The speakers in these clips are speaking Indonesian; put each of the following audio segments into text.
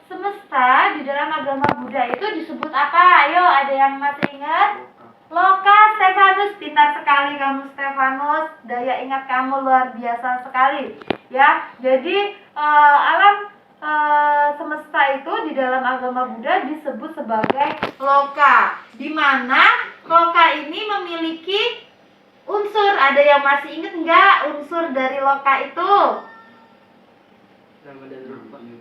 semesta di dalam agama Buddha itu disebut apa? Ayo, ada yang masih ingat? Loka. Stefanus, pintar sekali kamu Stefanus. Daya ingat kamu luar biasa sekali. Ya, jadi alam semesta itu di dalam agama Buddha disebut sebagai loka. Di mana loka ini memiliki unsur. Ada yang masih ingat nggak unsur dari loka itu?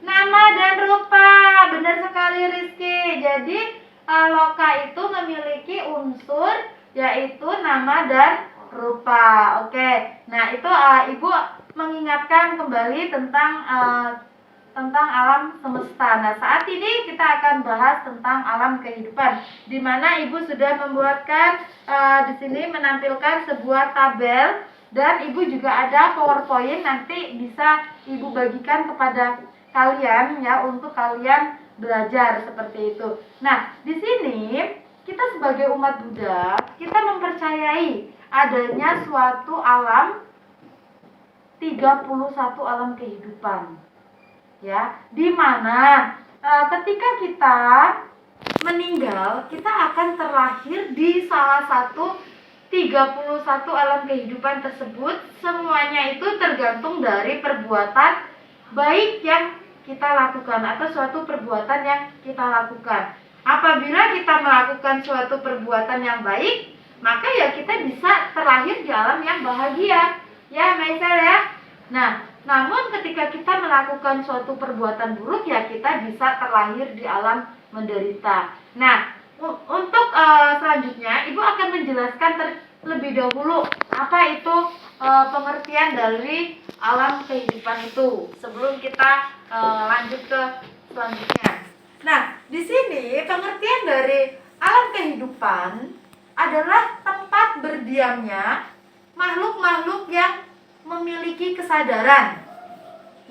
Nama dan rupa. Benar sekali Rizky. Jadi loka itu memiliki unsur yaitu nama dan rupa. Oke. Nah, itu Ibu mengingatkan kembali tentang alam semesta. Nah, saat ini kita akan bahas tentang alam kehidupan, di mana Ibu sudah membuatkan di sini menampilkan sebuah tabel, dan Ibu juga ada PowerPoint, nanti bisa Ibu bagikan kepada kalian ya, untuk kalian belajar seperti itu. Nah, di sini kita sebagai umat Buddha, kita mempercayai adanya suatu alam 31 alam kehidupan. Ya, di mana ketika kita meninggal, kita akan terlahir di salah satu 31 alam kehidupan tersebut. Semuanya itu tergantung dari perbuatan baik yang kita lakukan atau suatu perbuatan yang kita lakukan. Apabila kita melakukan suatu perbuatan yang baik, maka ya kita bisa terlahir di alam yang bahagia. Ya, Maisel ya. Nah, namun ketika kita melakukan suatu perbuatan buruk, ya kita bisa terlahir di alam menderita. Nah, untuk selanjutnya Ibu akan menjelaskan terlebih dahulu apa itu pengertian dari alam kehidupan itu sebelum kita lanjut ke selanjutnya. Nah, di sini pengertian dari alam kehidupan adalah tempat berdiamnya makhluk-makhluk yang memiliki kesadaran.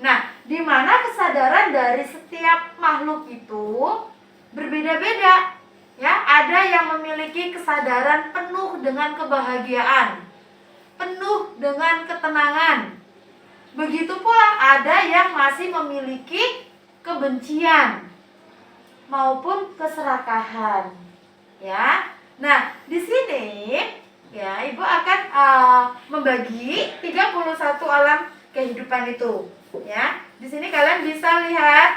Nah, di mana kesadaran dari setiap makhluk itu berbeda-beda. Ya, ada yang memiliki kesadaran penuh dengan kebahagiaan, penuh dengan ketenangan. Begitu pula ada yang masih memiliki kebencian maupun keserakahan. Ya. Nah, di sini ya, Ibu akan membagi 31 alam kehidupan itu. Ya, di sini kalian bisa lihat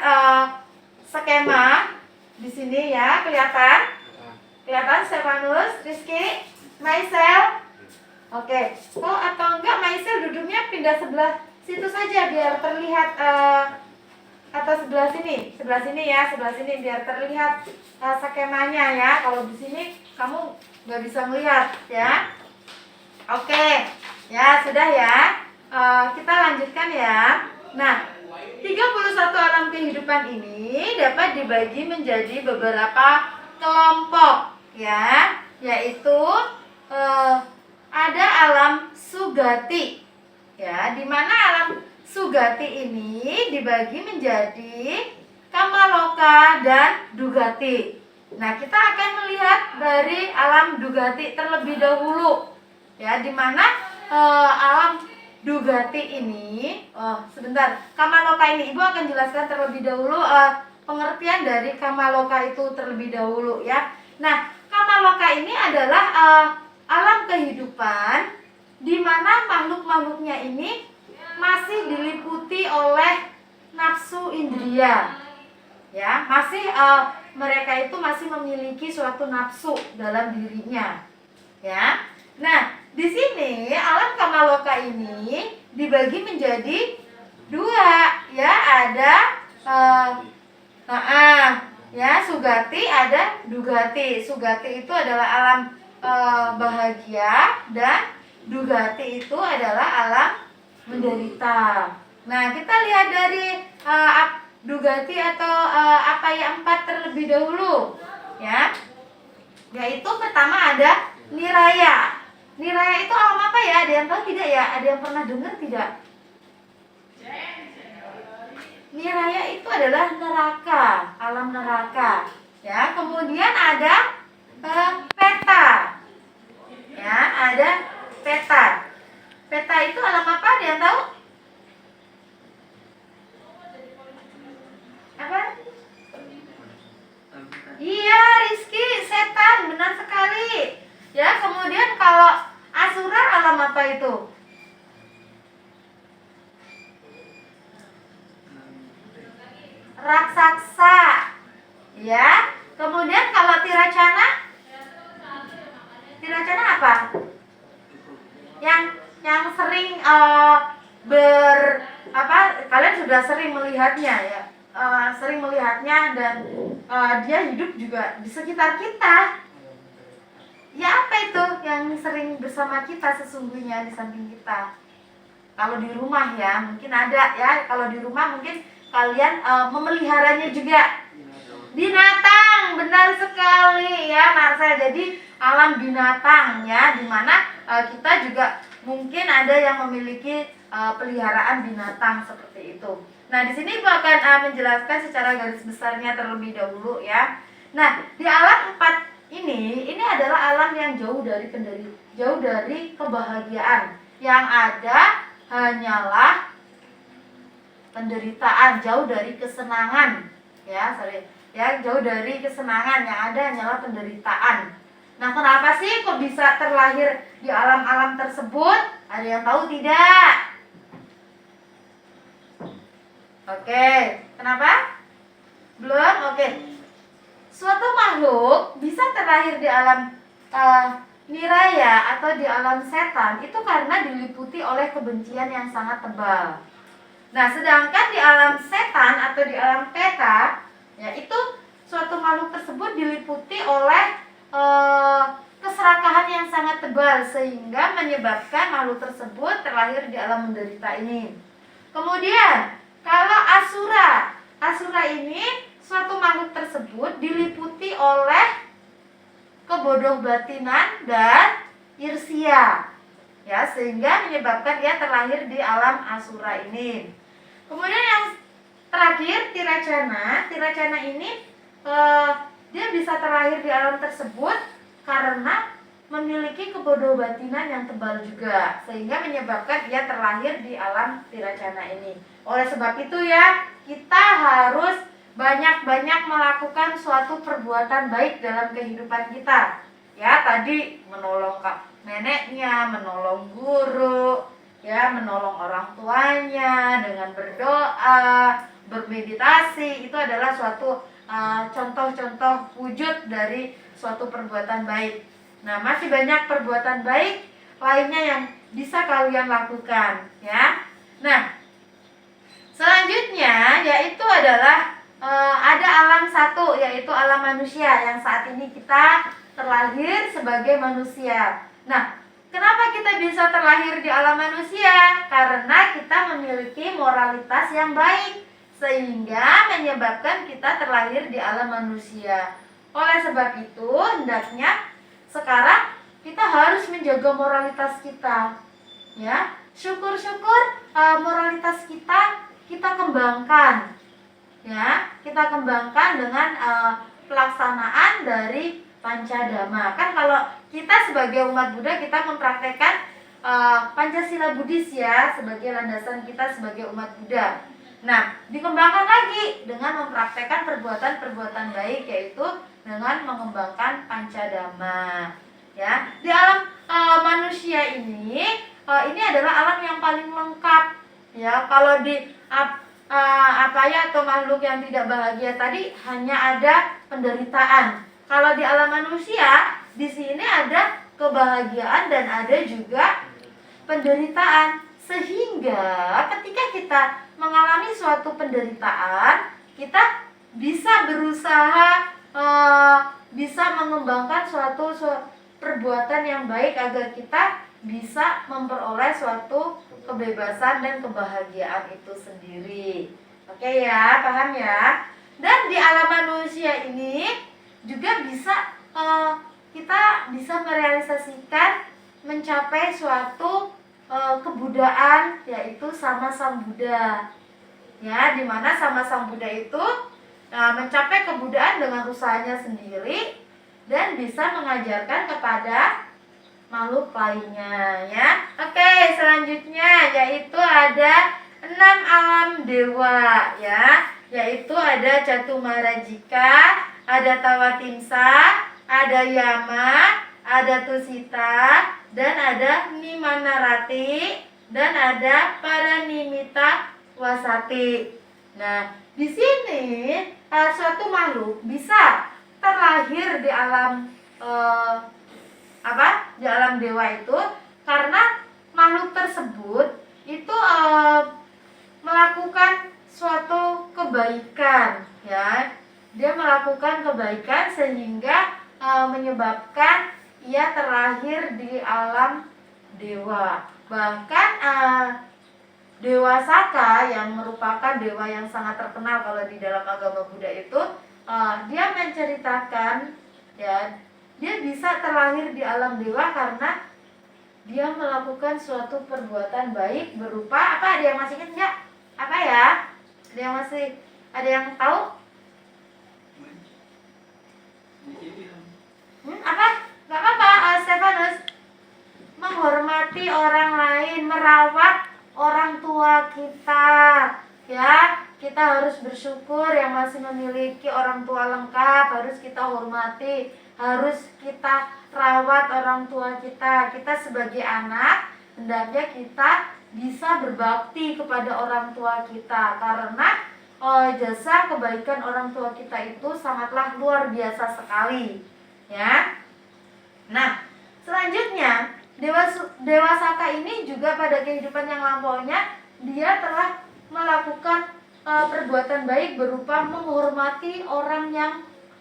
skema di sini ya, kelihatan Stefanus, Rizky, Maisel. Oke, atau enggak Maisel duduknya pindah sebelah situ saja biar terlihat, atau sebelah sini biar terlihat skemanya ya. Kalau di sini kamu nggak bisa melihat ya. Oke, ya sudah ya. Kita lanjutkan ya. Nah, 31 alam kehidupan ini dapat dibagi menjadi beberapa kelompok ya, yaitu ada alam sugati ya, di mana alam sugati ini dibagi menjadi kamaloka dan dugati. Nah, kita akan melihat dari alam dugati terlebih dahulu ya, di mana alam dugati ini, sebentar, kamaloka ini Ibu akan jelaskan terlebih dahulu pengertian dari kamaloka itu terlebih dahulu ya. Nah, kamaloka ini adalah alam kehidupan di mana makhluk-makhluknya ini masih diliputi oleh nafsu indria. Ya, masih mereka itu masih memiliki suatu nafsu dalam dirinya. Ya. Nah, di sini alam kamaloka ini dibagi menjadi dua, ya, ada ya, sugati, ada dugati. Sugati itu adalah alam bahagia, dan dugati itu adalah alam menderita. Nah, kita lihat dari dugati atau apaya 4 terlebih dahulu ya. Yaitu pertama ada niraya. Niraya itu alam apa ya? Ada yang tahu tidak ya? Ada yang pernah dengar tidak? Niraya itu adalah neraka, alam neraka. Ya, kemudian ada peta. Ya, ada peta. Peta itu alam apa? Ada yang tahu? raksasa. Ya. Kemudian kalau tiracana apa? Yang sering kalian sudah sering melihatnya ya. Sering melihatnya dan dia hidup juga di sekitar kita. Ya, apa itu yang sering bersama kita sesungguhnya di samping kita? Kalau di rumah ya, mungkin ada ya. Kalau di rumah mungkin kalian memeliharanya juga. Binatang, benar sekali ya Marcel. Jadi alam binatang ya, dimana kita juga mungkin ada yang memiliki peliharaan binatang seperti itu. Nah, di sini Ibu akan menjelaskan secara garis besarnya terlebih dahulu ya. Nah, di alam 4 ini adalah alam yang jauh dari kebahagiaan. Yang ada hanyalah penderitaan, jauh dari kesenangan ya, jauh dari kesenangan, yang ada hanyalah penderitaan. Nah, kenapa sih kok bisa terlahir di alam-alam tersebut? Ada yang tahu tidak? Oke, kenapa? Belum? Oke. Suatu makhluk bisa terlahir di alam niraya atau di alam setan itu karena diliputi oleh kebencian yang sangat tebal. Nah, sedangkan di alam setan atau di alam peta, yaitu suatu makhluk tersebut diliputi oleh keserakahan yang sangat tebal sehingga menyebabkan makhluk tersebut terlahir di alam menderita ini. Kemudian, kalau Asura ini suatu makhluk tersebut diliputi oleh kebodohbatinan dan irsia. Ya, sehingga menyebabkan dia terlahir di alam Asura ini. Kemudian yang terakhir Tiracana ini dia bisa terlahir di alam tersebut karena memiliki kebodohbatinan yang tebal juga, sehingga menyebabkan dia terlahir di alam Tiracana ini. Oleh sebab itu ya, kita harus banyak-banyak melakukan suatu perbuatan baik dalam kehidupan kita. Ya, tadi menolong neneknya, menolong guru, ya, menolong orang tuanya dengan berdoa, bermeditasi, itu adalah suatu contoh-contoh wujud dari suatu perbuatan baik. Nah, masih banyak perbuatan baik lainnya yang bisa kalian lakukan, ya. Nah, selanjutnya yaitu adalah ada alam 1, yaitu alam manusia, yang saat ini kita terlahir sebagai manusia. Nah, kenapa kita bisa terlahir di alam manusia? Karena kita memiliki moralitas yang baik, sehingga menyebabkan kita terlahir di alam manusia. Oleh sebab itu, hendaknya sekarang kita harus menjaga moralitas kita. Ya, syukur-syukur moralitas kita kembangkan. Ya, kita kembangkan dengan pelaksanaan dari Pancadhamma. Kan kalau kita sebagai umat Buddha, kita mempraktekkan Pancasila Buddhis ya, sebagai landasan kita sebagai umat Buddha. Nah, dikembangkan lagi dengan mempraktekkan perbuatan-perbuatan baik, yaitu dengan mengembangkan Pancadhamma. Ya, di alam manusia ini adalah alam yang paling lengkap. Ya, kalau di atau makhluk yang tidak bahagia tadi hanya ada penderitaan. Kalau di alam manusia, di sini ada kebahagiaan dan ada juga penderitaan. Sehingga ketika kita mengalami suatu penderitaan, kita bisa berusaha bisa mengembangkan suatu perbuatan yang baik agar kita bisa memperoleh suatu kebebasan dan kebahagiaan itu sendiri. Oke ya, paham ya? Dan di alam manusia ini juga bisa kita bisa merealisasikan mencapai suatu kebudayaan, yaitu sama Sang Buddha. Ya, di mana sama Sang Buddha itu mencapai kebudayaan dengan usahanya sendiri dan bisa mengajarkan kepada makhluk lainnya ya. Oke, selanjutnya yaitu ada 6 alam dewa ya, yaitu ada Catumarajika, ada Tawatimsa, ada Yama, ada Tusita, dan ada Nimanarati, dan ada Paranimita Wasati. Nah, di sini suatu makhluk bisa terlahir di alam di alam dewa itu karena makhluk tersebut itu melakukan suatu kebaikan, ya. Dia melakukan kebaikan sehingga menyebabkan ia terlahir di alam dewa. Bahkan Dewa Saka yang merupakan dewa yang sangat terkenal kalau di dalam agama Buddha itu, dia menceritakan, ya, dia bisa terlahir di alam dewa karena dia melakukan suatu perbuatan baik berupa apa? Ada yang masih ingat nggak? Apa ya? Ada yang tahu? Apa? Gak apa-apa, Stefanus. Menghormati orang lain, merawat orang tua kita, ya. Kita harus bersyukur yang masih memiliki orang tua lengkap, harus kita hormati, harus kita rawat orang tua kita. Kita sebagai anak hendaknya kita bisa berbakti kepada orang tua kita karena jasa kebaikan orang tua kita itu sangatlah luar biasa sekali, ya. Nah, selanjutnya Dewa Saka ini juga pada kehidupan yang lampaunya dia telah melakukan perbuatan baik berupa menghormati orang yang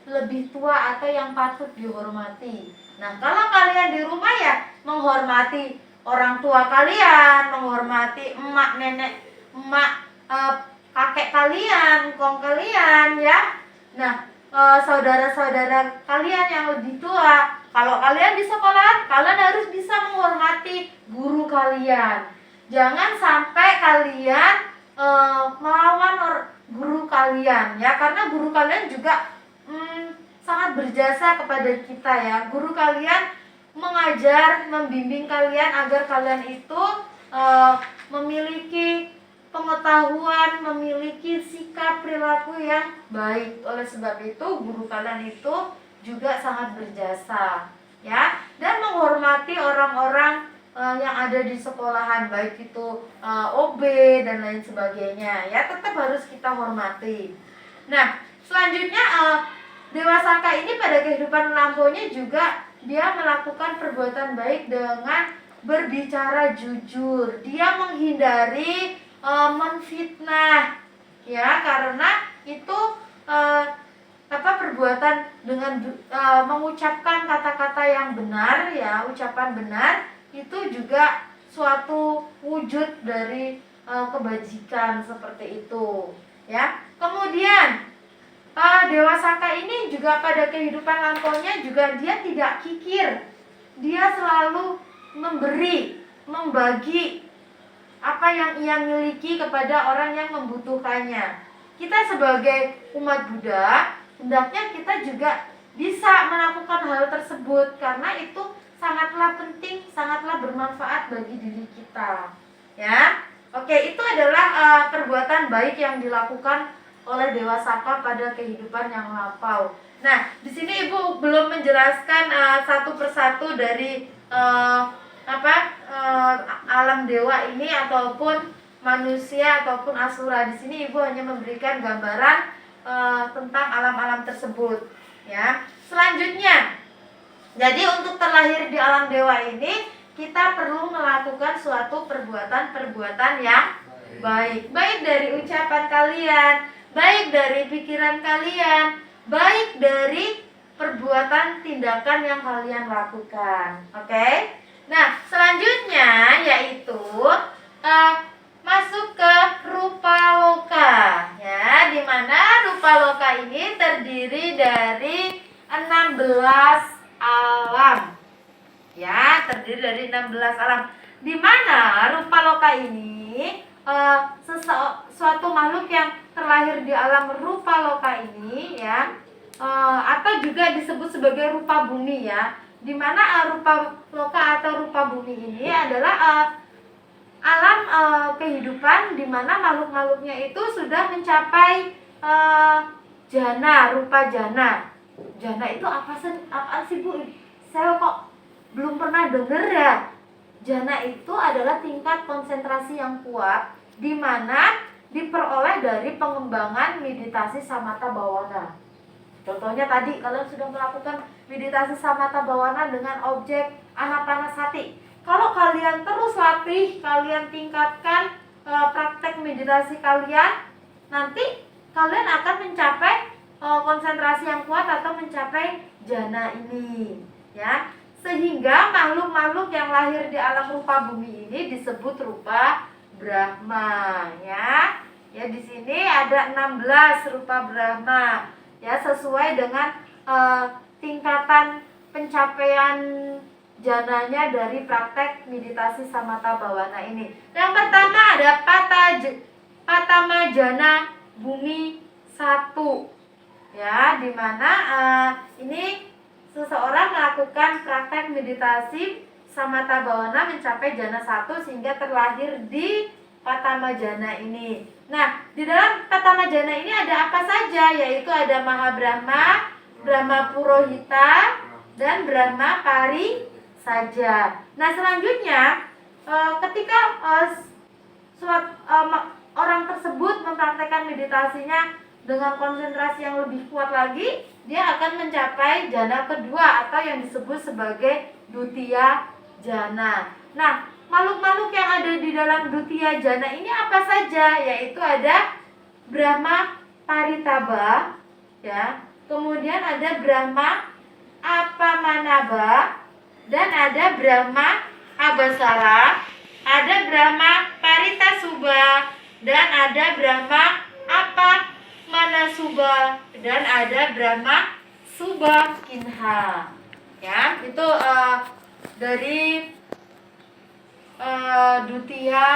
lebih tua atau yang patut dihormati. Nah, kalau kalian di rumah ya menghormati orang tua kalian, menghormati emak, nenek, kakek kalian, engkong kalian, ya. Nah, saudara-saudara kalian yang lebih tua, kalau kalian di sekolah, kalian harus bisa menghormati guru kalian. Jangan sampai kalian melawan guru kalian, ya, karena guru kalian juga sangat berjasa kepada kita, ya. Guru kalian mengajar, membimbing kalian agar kalian itu memiliki pengetahuan, memiliki sikap perilaku yang baik. Oleh sebab itu guru kalian itu juga sangat berjasa, ya. Dan menghormati orang-orang yang ada di sekolahan, baik itu OB dan lain sebagainya, ya, tetap harus kita hormati. Nah, selanjutnya Dewa Saka ini pada kehidupan lampaunya juga dia melakukan perbuatan baik dengan berbicara jujur. Dia menghindari menfitnah, ya, karena itu perbuatan dengan mengucapkan kata-kata yang benar, ya, ucapan benar itu juga suatu wujud dari kebajikan seperti itu, ya. Kemudian Dewa Saka ini juga pada kehidupan lampaunya juga dia tidak kikir. Dia selalu memberi, membagi apa yang ia miliki kepada orang yang membutuhkannya. Kita sebagai umat Buddha, hendaknya kita juga bisa melakukan hal tersebut karena itu sangatlah penting, sangatlah bermanfaat bagi diri kita, ya. Oke, itu adalah perbuatan baik yang dilakukan oleh Dewa Saka pada kehidupan yang lampau. Nah, di sini Ibu belum menjelaskan satu persatu dari alam dewa ini ataupun manusia ataupun asura. Di sini Ibu hanya memberikan gambaran tentang alam-alam tersebut, ya. Selanjutnya, jadi untuk terlahir di alam dewa ini kita perlu melakukan suatu perbuatan yang baik. Baik dari ucapan kalian, baik dari pikiran kalian, baik dari perbuatan tindakan yang kalian lakukan. Oke? Nah, selanjutnya yaitu masuk ke rupa loka, ya, di mana rupa loka ini terdiri dari 16 alam. Ya, terdiri dari 16 alam. Di mana rupa loka ini suatu makhluk yang terlahir di alam rupa loka ini, ya, atau juga disebut sebagai rupa bumi, ya. Di mana rupa loka atau rupa bumi ini adalah alam kehidupan di mana makhluk-makhluknya itu sudah mencapai jana, rupa jana. Jana itu apa sih Bu? Saya kok belum pernah dengar, ya. Jana itu adalah tingkat konsentrasi yang kuat di mana diperoleh dari pengembangan meditasi samatha bawana. Contohnya tadi kalian sudah melakukan meditasi samatha bawana dengan objek anapanasati. Kalau kalian terus latih, kalian tingkatkan praktek meditasi kalian, nanti kalian akan mencapai konsentrasi yang kuat atau mencapai jana ini, ya. Sehingga makhluk-makhluk yang lahir di alam rupa bumi ini disebut rupa Brahma, ya. Ya, di sini ada 16 rupa Brahma, ya, sesuai dengan tingkatan pencapaian jananya dari praktek meditasi samatha bawana ini. Yang pertama ada Patama Jana Bumi 1, ya, dimana ini seseorang melakukan praktek meditasi samatha bawana mencapai jana 1 sehingga terlahir di Patama Jana ini. Nah, di dalam Patama Jana ini ada apa saja? Yaitu ada Mahabrahma, Brahma Purohita, dan Brahma Pari saja. Nah, selanjutnya ketika orang tersebut mempraktekkan meditasinya dengan konsentrasi yang lebih kuat lagi, dia akan mencapai jana kedua atau yang disebut sebagai Dutiya Jana. Nah, makhluk-makhluk yang ada di dalam Dutiya Jana ini apa saja? Yaitu ada Brahma Paritaba, ya. Kemudian ada Brahma Apamanaba, dan ada Brahma Abasara, ada Brahma Paritasuba, dan ada Brahma Apamanasuba, dan ada Brahma Subakinha. Ya, itu dari Dutiya.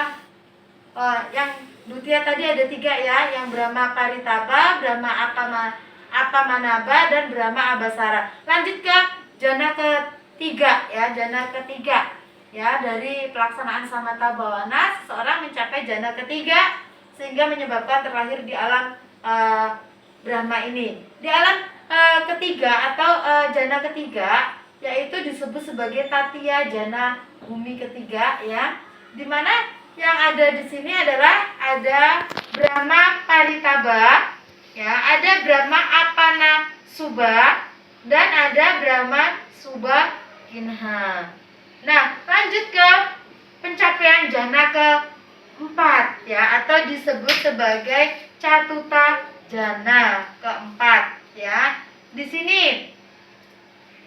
Yang Dutiya tadi ada 3, ya, yang Brahma Paritaba, Brahma Apamanaba, dan Brahma Abasara. Lanjut ke jana ketiga, ya, jana ketiga, ya, dari pelaksanaan samatha bawana seseorang mencapai jana ketiga sehingga menyebabkan terlahir di alam Brahma ini. Di alam ketiga atau jana ketiga yaitu disebut sebagai Tatiya Jana Bumi ketiga, ya, dimana yang ada di sini adalah ada Brahma Paritaba, ya, ada Brahma Apanasuba, dan ada Brahma Subakinha. Nah, lanjut ke pencapaian jana keempat, ya, atau disebut sebagai Catuta Jana keempat, ya. Di sini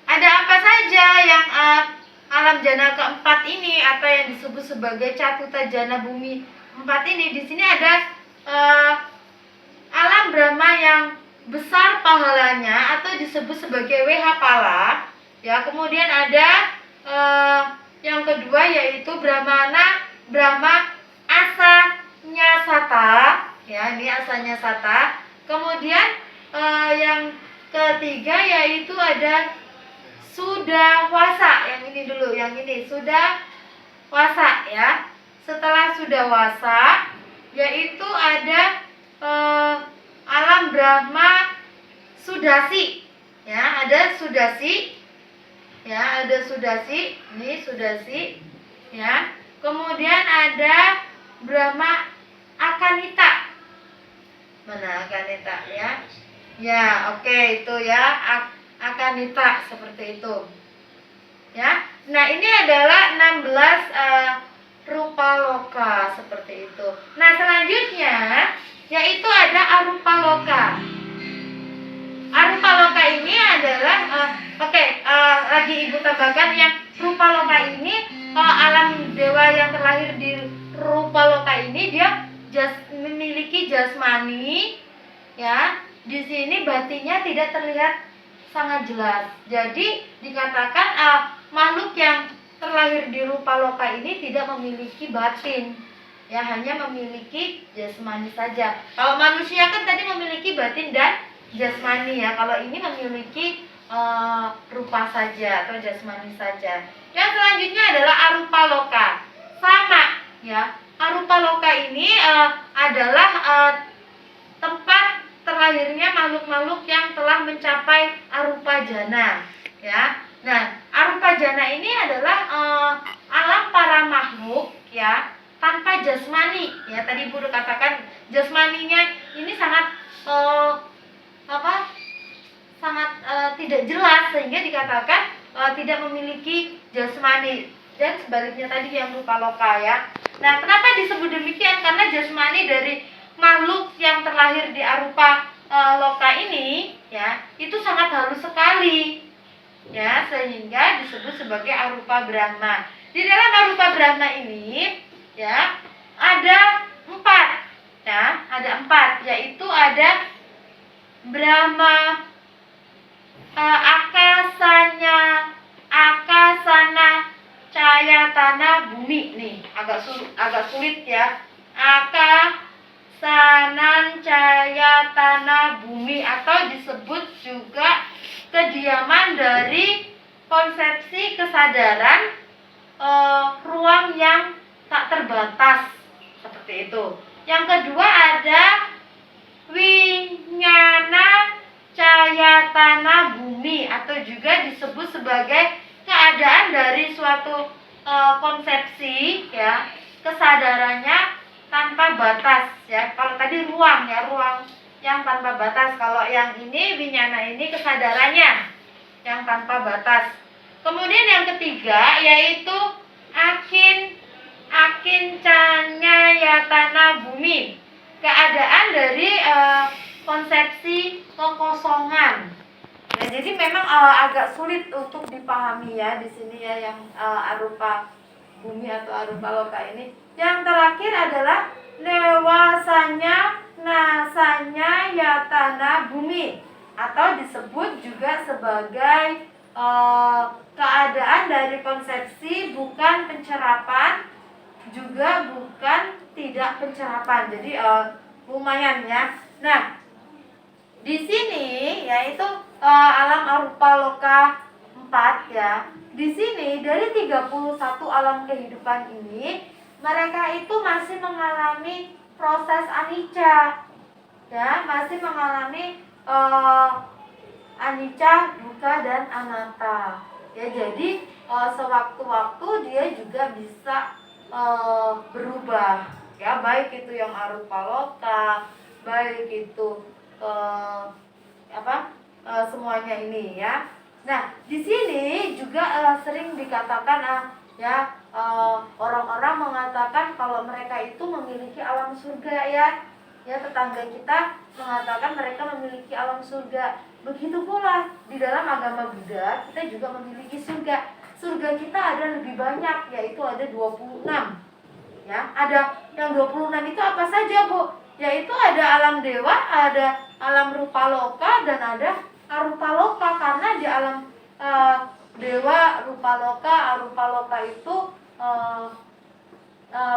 ada apa saja yang alam jana keempat ini atau yang disebut sebagai Catuta Jana Bumi 4 ini? Di sini ada alam Brahma yang besar pahalanya atau disebut sebagai Wehapala, ya. Kemudian ada yang kedua yaitu Brahma Asanya Sata, ya, ini Asanya Sata. Kemudian yang ketiga yaitu ada Sudawasa, yang ini dulu, yang ini Sudawasa, ya. Setelah Sudawasa yaitu ada alam Brahma Sudasi, ya, ada Sudasi, ya, ada Sudasi, ini Sudasi, ya. Kemudian ada Brahma Akanita, mana Akanita, ya, ya, oke, itu, ya, Akanita seperti itu, ya. Nah, ini adalah 16 rupa loka seperti itu. Nah, selanjutnya yaitu ada arupa loka. Arupa loka ini adalah lagi Ibu tambahkan yang rupa loka ini, alam dewa yang terlahir di rupa loka ini dia memiliki jasmani, ya. Di sini batinnya tidak terlihat sangat jelas. Jadi dikatakan makhluk yang terlahir di rupa loka ini tidak memiliki batin, ya, hanya memiliki jasmani saja. Kalau manusia kan tadi memiliki batin dan jasmani, ya. Kalau ini memiliki rupa saja atau jasmani saja. Yang selanjutnya adalah arupa loka. Sama, ya. Arupa loka ini adalah tempat terlahirnya makhluk-makhluk yang telah mencapai arupa jana, ya. Nah, arupa jana ini adalah alam para makhluk, ya, tanpa jasmani, ya. Tadi Ibu katakan jasmaninya ini sangat tidak jelas, sehingga dikatakan tidak memiliki jasmani. Dan sebaliknya tadi yang rupa loka ya. Nah, kenapa disebut demikian? Karena jasmani dari makhluk yang terlahir di arupa loka ini ya, itu sangat halus sekali ya, sehingga disebut sebagai arupa Brahma. Di dalam arupa Brahma ini ya ada 4 ya, ada 4, yaitu ada Brahma, akasana, cayatana, bumi. Nih agak sulit ya. Akasanan, cayatana, bumi, atau disebut juga kediaman dari konsepsi kesadaran ruang yang tak terbatas, seperti itu. Yang kedua ada winyana, cayatana, bumi, atau juga disebut sebagai keadaan dari suatu konsepsi ya, kesadarannya tanpa batas ya. Kalau tadi ruang ya, ruang yang tanpa batas. Kalau yang ini winyana, ini kesadarannya yang tanpa batas. Kemudian yang ketiga yaitu canyayatana, bumi, keadaan dari konsepsi kekosongan. Nah, jadi memang agak sulit untuk dipahami ya di sini ya, yang arupa bumi atau arupa loka ini. Yang terakhir adalah newasanya, nasanya, yatana, bumi, atau disebut juga sebagai keadaan dari konsepsi bukan pencerapan, juga bukan tidak pencerapan. Jadi lumayan ya. Nah, di sini yaitu alam arupa loka 4 ya. Di sini dari 31 alam kehidupan ini, mereka itu masih mengalami proses anicca ya, masih mengalami anicca, dukkha, dan anatta ya. Jadi sewaktu-waktu dia juga bisa berubah ya, baik itu yang arupa loka, baik itu semuanya ini ya. Nah, di sini juga sering dikatakan orang-orang mengatakan kalau mereka itu memiliki alam surga ya. Ya, tetangga kita mengatakan mereka memiliki alam surga. Begitu pula di dalam agama Buddha, kita juga memiliki surga. Surga kita ada lebih banyak, yaitu ada 26. Ya, ada yang 26 itu apa saja, Bu? Yaitu ada alam dewa, ada alam rupa loka, dan ada arupa loka. Karena di alam dewa, rupa loka, arupa loka itu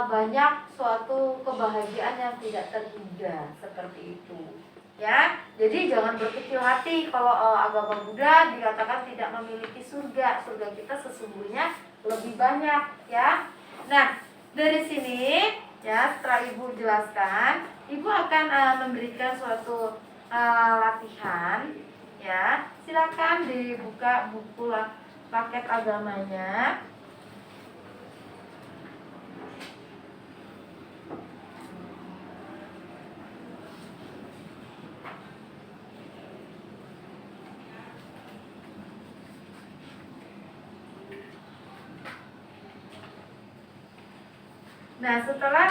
banyak suatu kebahagiaan yang tidak terhingga, seperti itu ya. Jadi jangan berkecil hati kalau agama Buddha dikatakan tidak memiliki surga. Surga kita sesungguhnya lebih banyak ya. Nah, dari sini ya, setelah Ibu jelaskan, Ibu akan memberikan suatu latihan ya. Silakan dibuka buku paket agamanya. Nah, setelah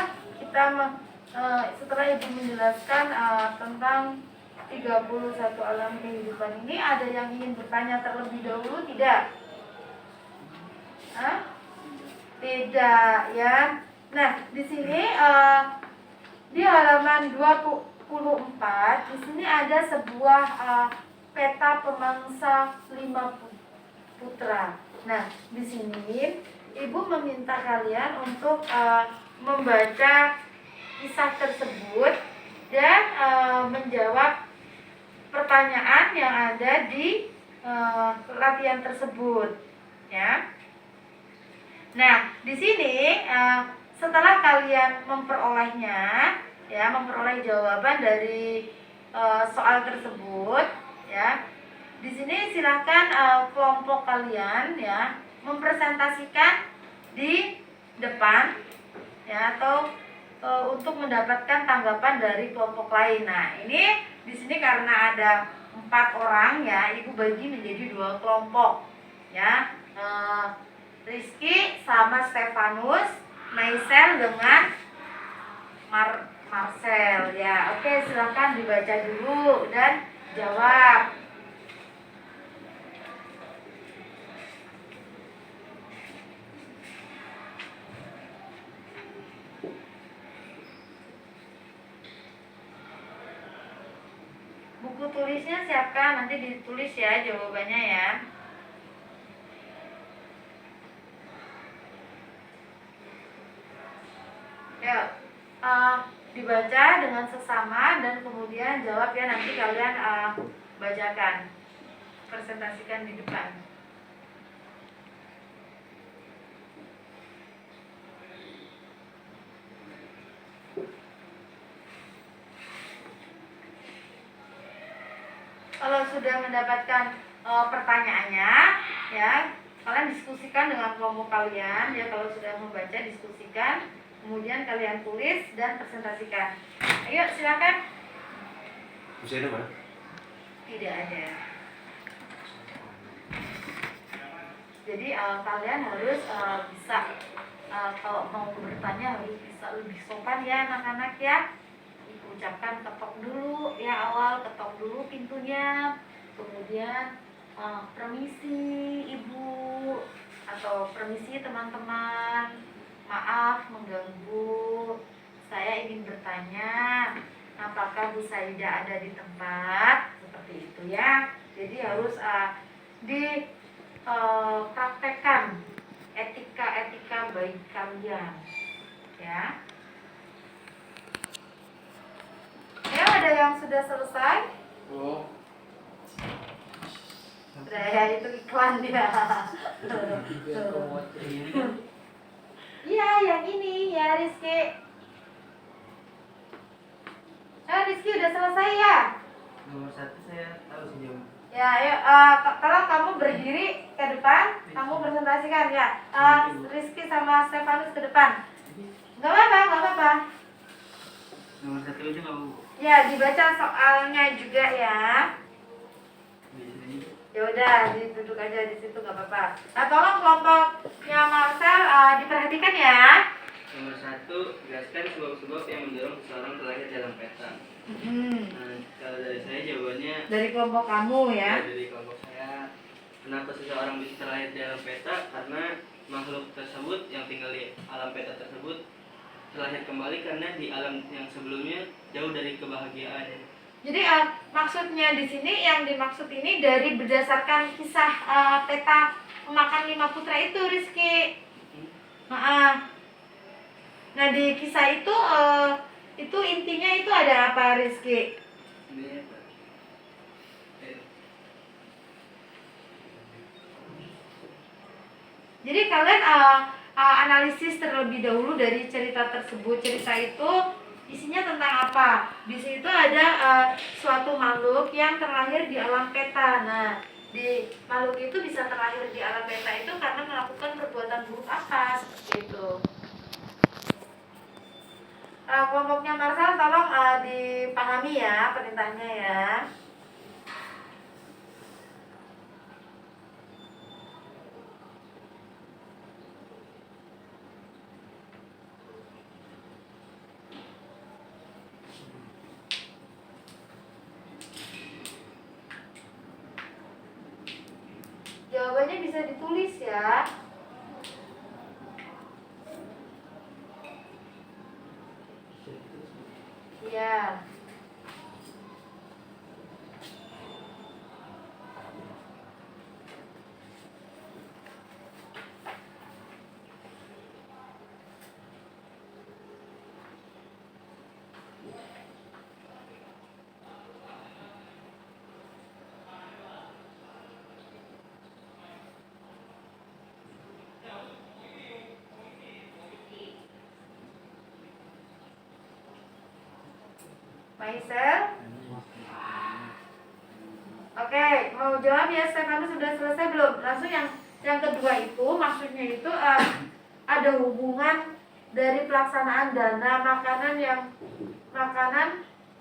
Ibu menjelaskan tentang 31 alam kehidupan ini, ada yang ingin bertanya terlebih dahulu tidak? Tidak ya. Nah, di sini di halaman 24 di sini ada sebuah peta pemangsa 5 putra. Nah, di sini Ibu meminta kalian untuk membaca kisah tersebut dan menjawab pertanyaan yang ada di latihan tersebut ya. Nah, di sini setelah kalian memperoleh jawaban dari soal tersebut ya, di sini silakan kelompok kalian ya mempresentasikan di depan ya, atau untuk mendapatkan tanggapan dari kelompok lain. Nah, ini di sini karena ada 4 orang ya, Ibu bagi menjadi 2 kelompok ya. Rizky sama Stefanus, Maisel dengan Marcel ya. Oke, silahkan dibaca dulu dan jawab. Buku tulisnya siapkan, nanti ditulis ya jawabannya ya. Yuk, dibaca dengan sesama dan kemudian jawab ya, nanti kalian bacakan, presentasikan di depan. Kalau sudah mendapatkan pertanyaannya ya, kalian diskusikan dengan kelompok kalian ya. Kalau sudah membaca, diskusikan, kemudian kalian tulis dan presentasikan. Ayo silakan. Bisa ada mana? Tidak ada. Jadi kalian harus bisa kalau mau bertanya harus bisa lebih sopan ya anak-anak ya. Ucapkan ketok dulu ya, awal ketok dulu pintunya, kemudian permisi ibu atau permisi teman-teman, maaf mengganggu, saya ingin bertanya apakah Bu Saida ada di tempat, seperti itu ya. Jadi harus dipraktekkan etika-etika baik kalian ya. Ya, ada yang sudah selesai? Oh. Ya, itu iklan dia. Iya, yang ini ya Rizky. Rizky udah selesai ya? Nomor 1 saya tahu sejauh. Ya, ayo kalau kamu berdiri ke depan, kamu presentasikan ya. Rizky sama Stefanus ke depan. Gak apa-apa. Nomor 1 aja nggak Bu? Ya, dibaca soalnya juga ya. Ya udah, duduk aja di situ nggak apa-apa. Nah, tolong kelompoknya Marcel diperhatikan ya. Nomor 1, jelaskan sebab-sebab yang mendorong seseorang terlahir dalam peta. Nah, kalau dari saya jawabannya Dari kelompok kamu ya. dari kelompok saya. Kenapa seseorang bisa terlahir dalam peta? Karena makhluk tersebut yang tinggal di alam peta tersebut terlahir kembali karena di alam yang sebelumnya jauh dari kebahagiaan. Jadi maksudnya di sini yang dimaksud ini dari berdasarkan kisah peta pemakan 5 putra itu, Rizky. Nah, di kisah itu intinya itu ada apa, Rizky? Jadi kalian analisis terlebih dahulu dari cerita tersebut. Cerita itu isinya tentang apa? Di situ ada suatu makhluk yang terlahir di alam peta. Nah, di makhluk itu bisa terlahir di alam peta itu karena melakukan perbuatan buruk apa? Seperti itu. Kelompoknya Marcel tolong dipahami ya perintahnya ya. Jawabannya bisa ditulis ya. Iya. Maisel? Oke, mau jawab ya Stefanus, sudah selesai belum? Langsung yang kedua itu maksudnya itu ada hubungan dari pelaksanaan dana makanan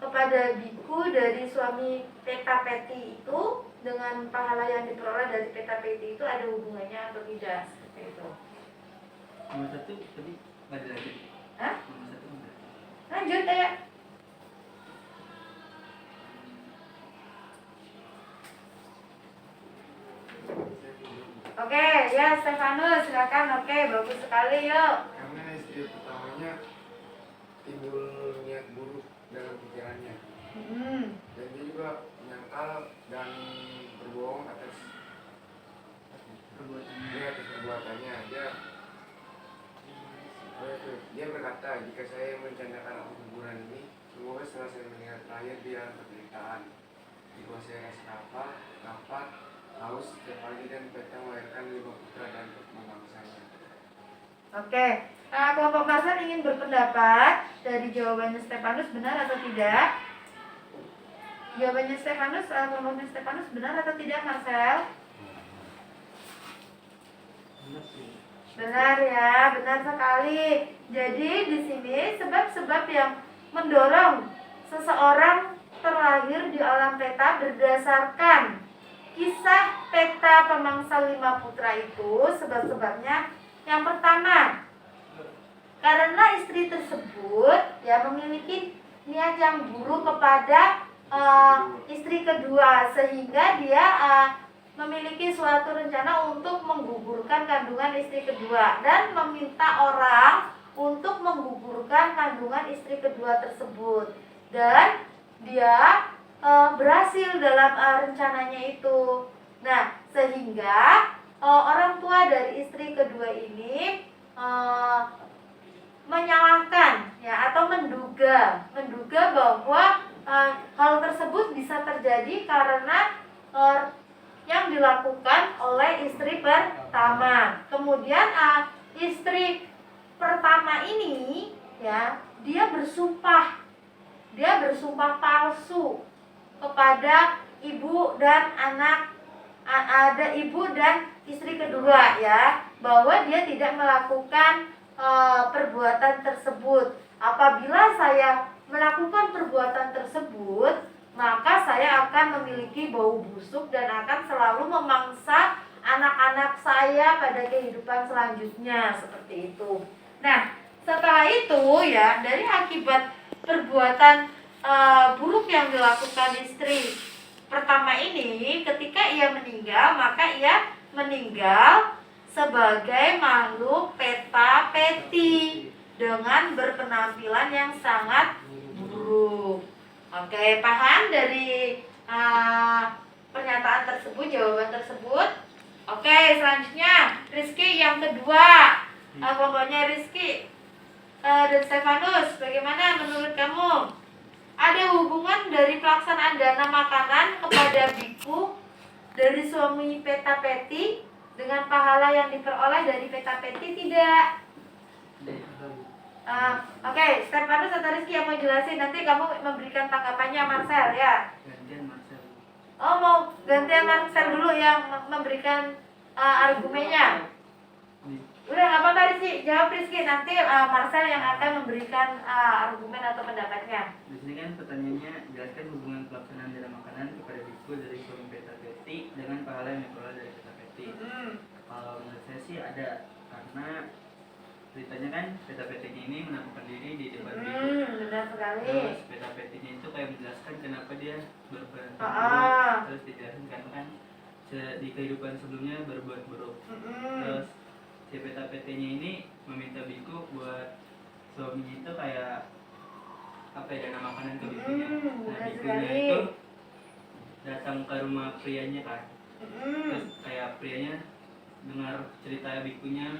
kepada biku dari suami Peta Peti itu dengan pahala yang diperoleh dari Peta Peti itu ada hubungannya atau tidak? Seperti itu. Nomor 1 tadi nggak dilanjut. Hah? Nomor 1 enggak. Lanjut ya. Oke, ya Stefanus silakan. Oke, bagus sekali yuk. Karena istri pertamanya timbul niat buruk dalam pikirannya, dan dia juga menyangkal dan berbohong atas perbuatannya. Dia berkata, jika saya mencandakan kuburan ini, semoga setelah saya meninggal terakhir di dalam penderitaan, jika saya rasa lapar, haus setiap pagi, dan Peta melahirkan 5 putra dan memangsanya. Oke, kelompok Marcel ingin berpendapat dari jawabannya Stefanus benar atau tidak? Jawabannya Stefanus, kelompoknya Stefanus benar atau tidak, Marcel? Benar ya, benar sekali. Jadi di sini sebab-sebab yang mendorong seseorang terlahir di alam Peta berdasarkan kisah Peta pemangsa 5 putra itu. Sebab-sebabnya yang pertama, karena istri tersebut ya memiliki niat yang buruk kepada istri kedua, sehingga dia memiliki suatu rencana untuk menggugurkan kandungan istri kedua dan meminta orang untuk menggugurkan kandungan istri kedua tersebut, dan dia berhasil dalam rencananya itu. Nah, sehingga orang tua dari istri kedua ini menyalahkan ya atau menduga bahwa hal tersebut bisa terjadi karena yang dilakukan oleh istri pertama. Kemudian istri pertama ini ya dia bersumpah palsu kepada ibu dan anak, ada ibu dan istri kedua ya, bahwa dia tidak melakukan perbuatan tersebut. Apabila saya melakukan perbuatan tersebut, maka saya akan memiliki bau busuk dan akan selalu memangsa anak-anak saya pada kehidupan selanjutnya, seperti itu. Nah, setelah itu ya, dari akibat perbuatan buruk yang dilakukan istri pertama ini, ketika ia meninggal, maka ia meninggal sebagai makhluk Peta Peti dengan berpenampilan yang sangat buruk. Oke, paham dari pernyataan tersebut, jawaban tersebut? Oke, selanjutnya Rizky yang kedua. Kelompoknya Rizky dan Stefanus, bagaimana menurut kamu? Ada hubungan dari pelaksanaan dana makanan kepada biku dari suami Peta Peti dengan pahala yang diperoleh dari Peta Peti tidak? Oke, Stefanus atau Rizky yang mau jelasin, nanti kamu memberikan tanggapannya Marcel ya. Gantian Marcel. Oh, mau gantian Marcel dulu yang memberikan argumennya. Udah nggak apa-apa Rizky, jawab Rizky, nanti Marcel yang akan memberikan argumen atau pendapatnya. Di sini kan pertanyaannya, jelaskan hubungan pelaksanaan dana makanan kepada biku dari suami Peta Peti dengan pahala yang diperoleh dari Peta Peti. Kalau menurut saya sih ada, karena ceritanya kan Peta Petinya ini menampakkan diri di depan biku. Benar sekali. Terus Peta Petinya itu kayak menjelaskan kenapa dia berbuat buruk. Terus dijelasin karena kan di kehidupan sebelumnya berbuat buruk. Terus si Peta Petinya ini meminta biku buat suaminya itu kayak apa ya, dana makanan ke bikunya. Nah, bikunya itu datang ke rumah prianya kan. Terus kayak prianya dengar cerita bikunya,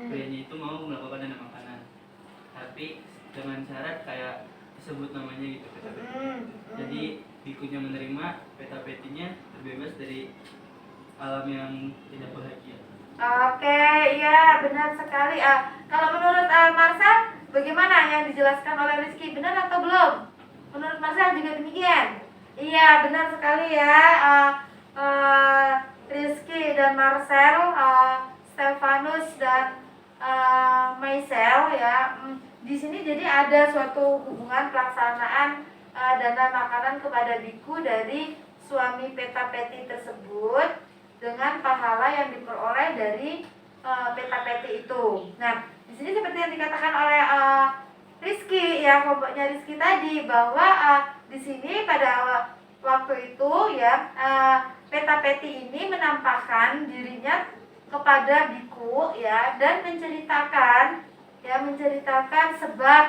prianya itu mau melakukan dana makanan, tapi dengan syarat kayak disebut namanya gitu, Peta Peti. Jadi bikunya menerima, Peta Petinya terbebas dari alam yang tidak bahagia. Oke, iya benar sekali. Kalau menurut Marcel, bagaimana yang dijelaskan oleh Rizky, benar atau belum? Menurut Marcel juga demikian. Iya benar sekali ya. Rizky dan Marcel, Stefanus dan Maisel ya, di sini jadi ada suatu hubungan pelaksanaan dana makanan kepada biku dari suami Petapeti tersebut dengan pahala yang diperoleh dari Petapeti itu. Nah, di sini seperti yang dikatakan oleh Rizky ya, kelompoknya Rizky tadi, bahwa di sini pada waktu itu ya Petapeti ini menampakkan dirinya kepada biku ya, dan menceritakan sebab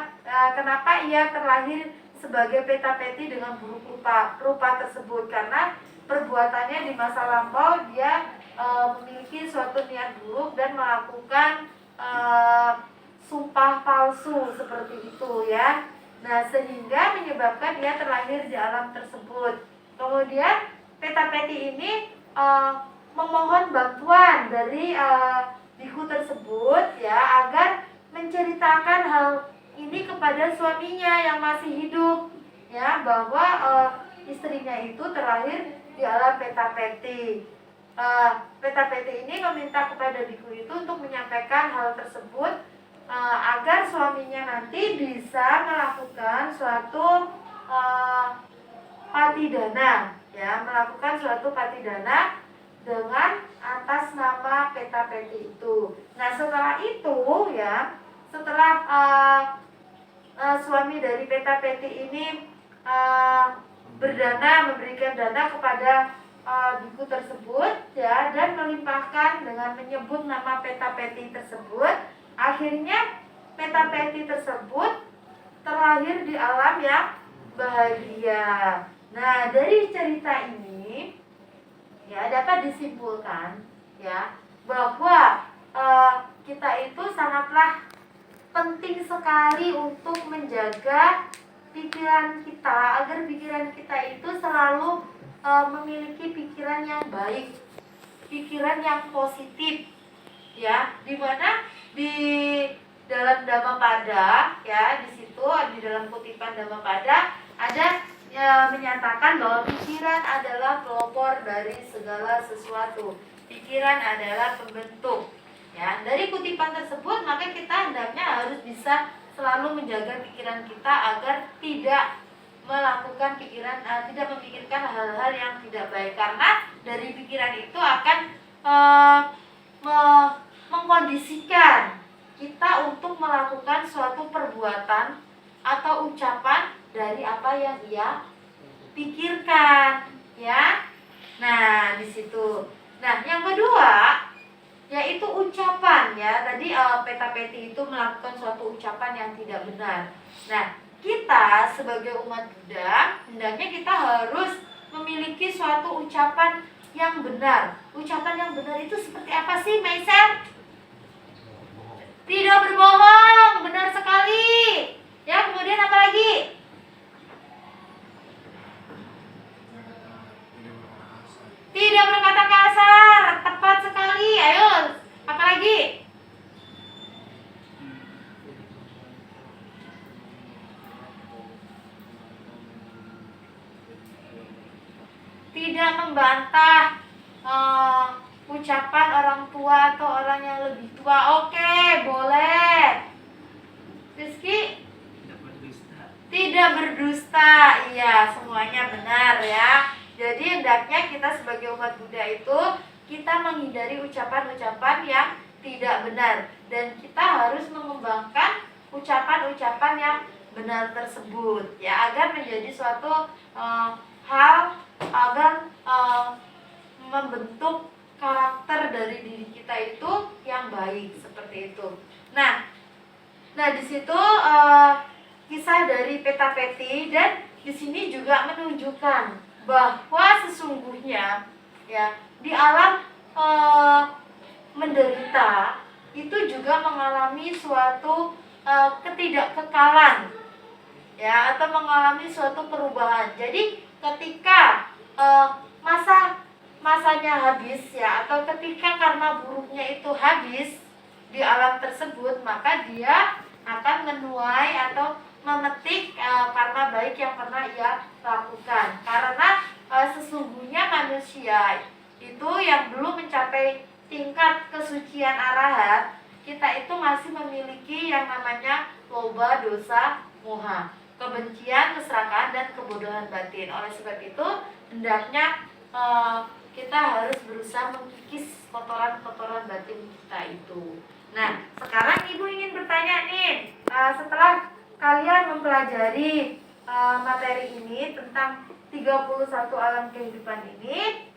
kenapa ia terlahir sebagai Petapeti dengan buruk rupa tersebut, karena perbuatannya di masa lampau dia memiliki suatu niat buruk dan melakukan sumpah palsu seperti itu ya. Nah, sehingga menyebabkan dia terlahir di alam tersebut. Kemudian Petapeti ini memohon bantuan dari biku tersebut ya, agar menceritakan hal ini kepada suaminya yang masih hidup ya, bahwa istrinya itu terlahir di alam Petapeti. Petapeti ini meminta kepada biku itu untuk menyampaikan hal tersebut agar suaminya nanti bisa melakukan suatu patidana ya, melakukan suatu patidana dengan atas nama Petapeti itu. Nah, setelah itu ya, setelah suami dari Petapeti ini memberikan dana kepada biku tersebut ya, dan melimpahkan dengan menyebut nama Petapeti tersebut, akhirnya Petapeti tersebut terlahir di alam yang bahagia. Nah, dari cerita ini ya dapat disimpulkan ya, bahwa kita itu sangatlah penting sekali untuk menjaga pikiran kita, agar pikiran kita itu selalu memiliki pikiran yang baik, pikiran yang positif ya, dimana di dalam Dhammapada ya, di situ di dalam kutipan Dhammapada ada menyatakan bahwa pikiran adalah pelopor dari segala sesuatu. Pikiran adalah pembentuk. Ya, dari kutipan tersebut maka kita hendaknya harus bisa selalu menjaga pikiran kita agar tidak melakukan tidak memikirkan hal-hal yang tidak baik, karena dari pikiran itu akan mengkondisikan kita untuk melakukan suatu perbuatan atau ucapan dari apa yang ia pikirkan ya. Nah, di situ. Nah, yang kedua yaitu ucapan ya. Tadi Petapeti itu melakukan suatu ucapan yang tidak benar. Nah, kita sebagai umat Buddha hendaknya kita harus memiliki suatu ucapan yang benar. Ucapan yang benar itu seperti apa sih, Maisel? Tidak berbohong, benar sekali. Ya, kemudian apa lagi? Tidak berkata kasar, tepat sekali. Ayo, apa lagi? Tidak membantah ucapan orang tua atau orang yang lebih tua. Oke, boleh. Rizky? Tidak berdusta. Iya, semuanya benar ya. Jadi hendaknya kita sebagai umat Buddha itu kita menghindari ucapan-ucapan yang tidak benar, dan kita harus mengembangkan ucapan-ucapan yang benar tersebut ya, agar menjadi suatu hal agar membentuk karakter dari diri kita itu yang baik seperti itu. Nah di situ kisah dari Petapeti, dan di sini juga menunjukkan bahwa sesungguhnya ya di alam menderita itu juga mengalami suatu ketidakkekalan ya, atau mengalami suatu perubahan. Jadi ketika masanya habis ya, atau ketika karma buruknya itu habis di alam tersebut, maka dia akan menuai atau memetik karma baik yang pernah ia lakukan. Karena sesungguhnya manusia itu yang belum mencapai tingkat kesucian arahat kita itu masih memiliki yang namanya loba, dosa, moha, kebencian, keserakahan, dan kebodohan batin. Oleh sebab itu hendaknya kita harus berusaha mengkikis kotoran-kotoran batin kita itu. Nah, sekarang ibu ingin bertanya nih, setelah kalian mempelajari materi ini tentang 31 alam kehidupan ini,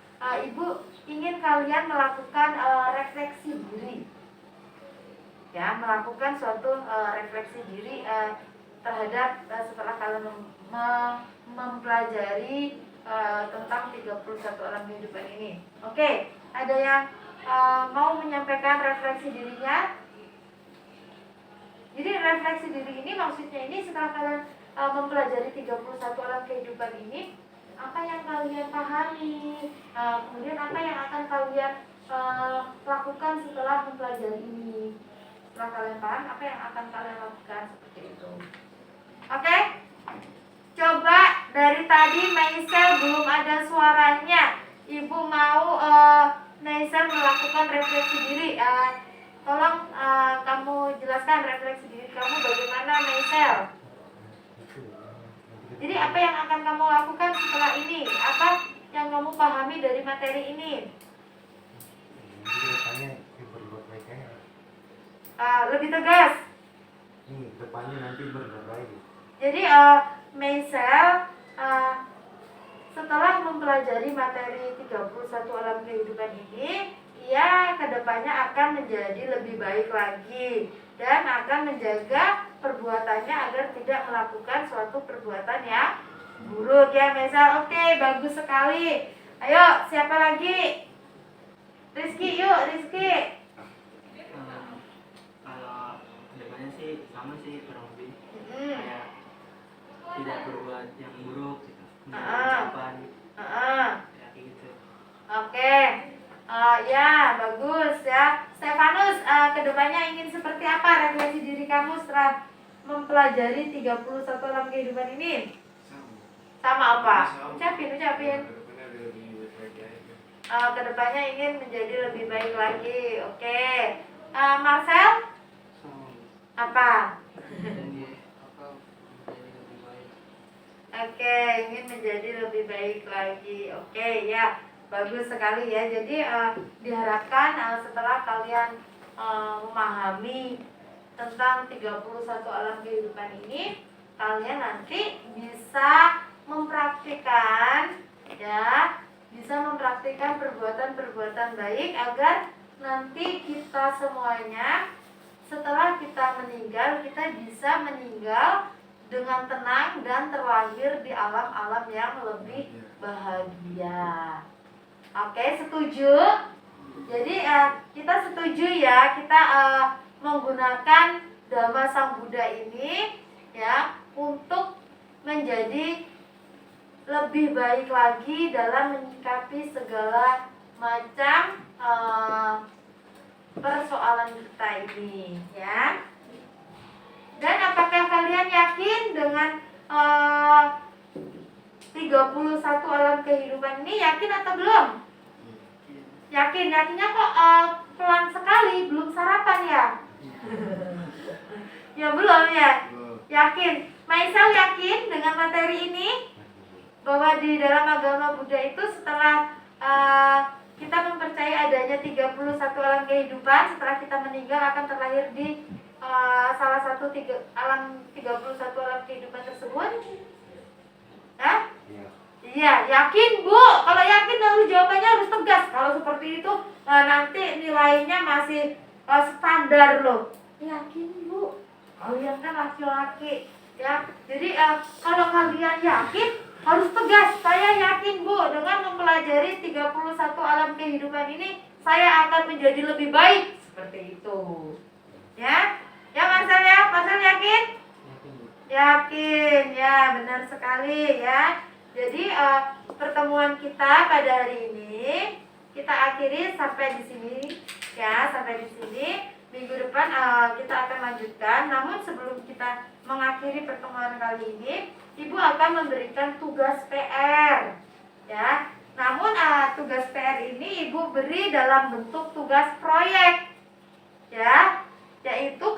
ibu ingin kalian melakukan refleksi diri, ya, melakukan suatu refleksi diri terhadap setelah kalian mempelajari tentang 31 alam kehidupan ini. Oke, ada yang mau menyampaikan refleksi dirinya? Jadi refleksi diri ini maksudnya ini setelah kalian mempelajari 31 alam kehidupan ini, apa yang kalian pahami, kemudian apa yang akan kalian lakukan setelah mempelajari ini. Setelah kalian paham, apa yang akan kalian lakukan, seperti itu. Oke? Coba dari tadi Maisel belum ada suaranya. Ibu mau Maisel melakukan refleksi diri. Tolong kamu jelaskan refleksi diri kamu bagaimana, Maisel. Jadi apa yang akan kamu lakukan setelah ini? Apa yang kamu pahami dari materi ini? Depannya berbuat baik aja. Lebih tegas. Depannya nanti berbuat baik. Jadi Maisel setelah mempelajari materi 31 alam kehidupan ini, ia kedepannya akan menjadi lebih baik lagi dan akan menjaga perbuatannya agar tidak melakukan suatu perbuatan yang buruk, ya Maisel. Oke, bagus sekali. Ayo, siapa lagi? Rizky, yuk Rizky. Kalau kedepannya sih sama sih kurang lebih kayak tidak berbuat yang buruk gitu, ucapan ya kayak gitu. Oke, ya bagus ya. Stefanus, kedepannya ingin seperti apa refleksi diri kamu setelah mempelajari 31 alam kehidupan ini? Sama apa? Ucapin. Kedepannya ingin menjadi lebih baik lagi. Oke. Marcel? Apa? Oke, ingin menjadi lebih baik lagi. Oke, ya, bagus sekali ya. Jadi diharapkan setelah kalian memahami tentang 31 alam kehidupan ini, kalian nanti bisa mempraktikkan, ya, bisa mempraktikkan perbuatan-perbuatan baik agar nanti kita semuanya setelah kita meninggal, kita bisa meninggal dengan tenang dan terlahir di alam-alam yang lebih bahagia. Oke, setuju? Jadi kita setuju ya, kita menggunakan Dhamma Sang Buddha ini ya untuk menjadi lebih baik lagi dalam menyikapi segala macam persoalan kita ini, ya. Dan apakah kalian yakin dengan 31 alam kehidupan ini? Yakin atau belum? Yakin, yakinnya kok pelan sekali, belum sarapan ya? Ya belum ya? Yakin. Maisel yakin dengan materi ini? Bahwa di dalam agama Buddha itu setelah kita mempercayai adanya 31 alam kehidupan, setelah kita meninggal akan terlahir di salah satu 31 alam kehidupan tersebut? Hah? Iya, yakin Bu. Kalau yakin harus jawabannya harus tegas. Kalau seperti itu nanti nilainya masih standar loh. Yakin Bu. Kalian kan laki-laki ya. Jadi kalau kalian yakin harus tegas. Saya yakin Bu, dengan mempelajari 31 alam kehidupan ini saya akan menjadi lebih baik. Seperti itu. Ya. Ya Marcel ya, Marcel yakin? Yakin, ya benar sekali ya. Jadi pertemuan kita pada hari ini kita akhiri sampai di sini ya, sampai di sini. Minggu depan kita akan lanjutkan. Namun sebelum kita mengakhiri pertemuan kali ini, Ibu akan memberikan tugas PR ya. Namun tugas PR ini Ibu beri dalam bentuk tugas proyek ya.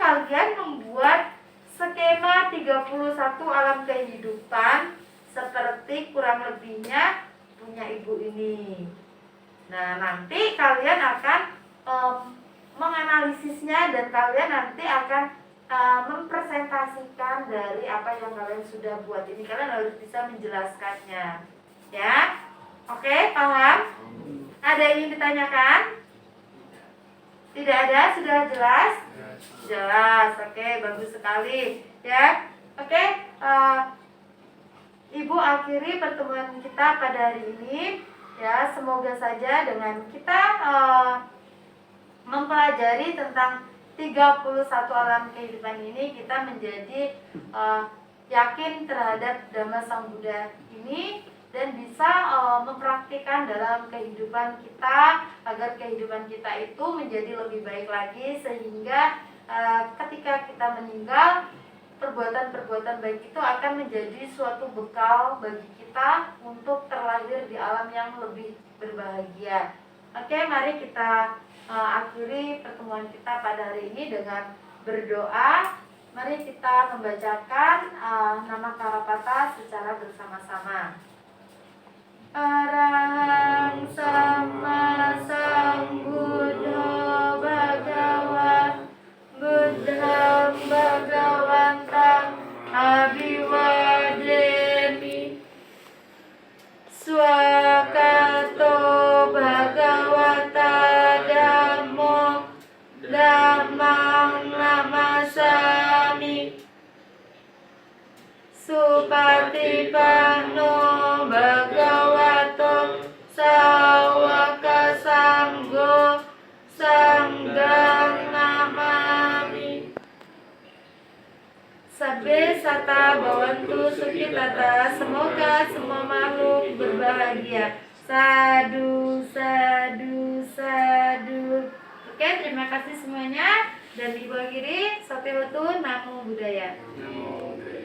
kalian membuat skema 31 alam kehidupan seperti kurang lebihnya punya ibu ini. Nah, nanti kalian akan menganalisisnya dan kalian nanti akan mempresentasikan dari apa yang kalian sudah buat ini. Kalian harus bisa menjelaskannya. Ya, oke, paham? Ada yang ingin ditanyakan? Tidak ada, sudah jelas? Jelas, oke, bagus sekali. Ya, oke. Ibu akhiri pertemuan kita pada hari ini. Ya, semoga saja dengan kita mempelajari tentang 31 alam kehidupan ini, kita menjadi yakin terhadap Dhamma Sang Buddha ini dan bisa mempraktikkan dalam kehidupan kita agar kehidupan kita itu menjadi lebih baik lagi, sehingga ketika kita meninggal, perbuatan-perbuatan baik itu akan menjadi suatu bekal bagi kita untuk terlahir di alam yang lebih berbahagia. Oke, mari kita akhiri pertemuan kita pada hari ini dengan berdoa. Mari kita membacakan nama Karapata secara bersama-sama. Arahang Sama Sambuddho Bhagawa Buddham Bhagawantang Abhiwademi Swakato Bhagavata Dhammo Dhammang Namasami Supatipanno Bhagavato Sawaka Sanggo Sanggang Namami. Sabbe sata bawantu sukhitata. Semoga semua makhluk berbahagia. Sadu, sadu, sadu. Oke, terima kasih semuanya. Dan Ibu akhiri, Satehotu, Namo Buddhaya. Namo Buddhaya.